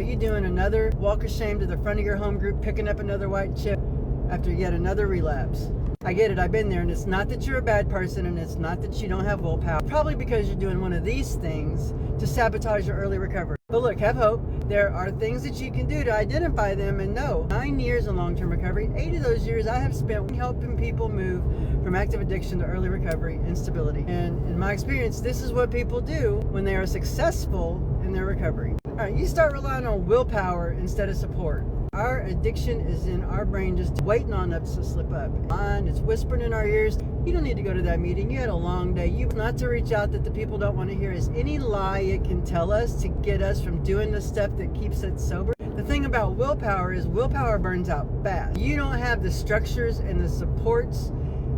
you doing another walk of shame to the front of your home group, picking up another white chip after yet another relapse. I get it, I've been there, and it's not that you're a bad person, and it's not that you don't have willpower. Probably because you're doing one of these things to sabotage your early recovery. But look, have hope. There are things that you can do to identify them and know. 9 years in long-term recovery, 8 of those years I have spent helping people move from active addiction to early recovery and stability. And in my experience, this is what people do when they are successful in their recovery. All right, you start relying on willpower instead of support. Our addiction is in our brain just waiting on us to slip up. It's whispering in our ears, you don't need to go to that meeting, you had a long day. You not to reach out that the people don't want to hear is any lie it can tell us to get us from doing the stuff that keeps us sober. The thing about willpower is willpower burns out fast. You don't have the structures and the supports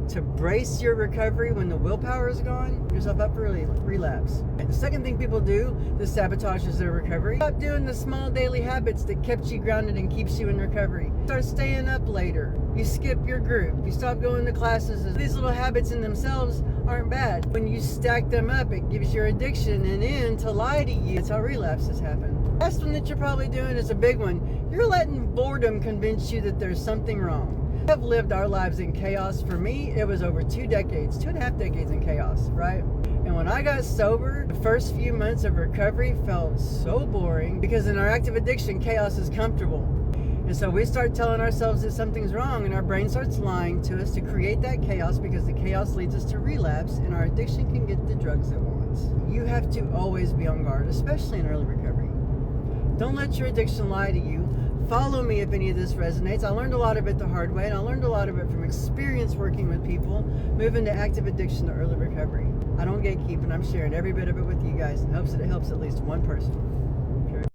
to brace your recovery when the willpower is gone, put yourself up for relapse. And the second thing people do that sabotages their recovery, stop doing the small daily habits that kept you grounded and keeps you in recovery. Start staying up later. You skip your group. You stop going to classes. These little habits in themselves aren't bad. When you stack them up, it gives your addiction an end to lie to you. That's how relapses happen. Last one that you're probably doing is a big one. You're letting boredom convince you that there's something wrong. We have lived our lives in chaos. For me, it was over 2 decades, 2.5 decades in chaos, right? And when I got sober, the first few months of recovery felt so boring because in our active addiction, chaos is comfortable. And so we start telling ourselves that something's wrong, and our brain starts lying to us to create that chaos because the chaos leads us to relapse, and our addiction can get the drugs it wants. You have to always be on guard, especially in early recovery. Don't let your addiction lie to you. Follow me if any of this resonates. I learned a lot of it the hard way, and I learned a lot of it from experience working with people moving to active addiction to early recovery. I don't gatekeep, and I'm sharing every bit of it with you guys in hopes that it helps at least one person.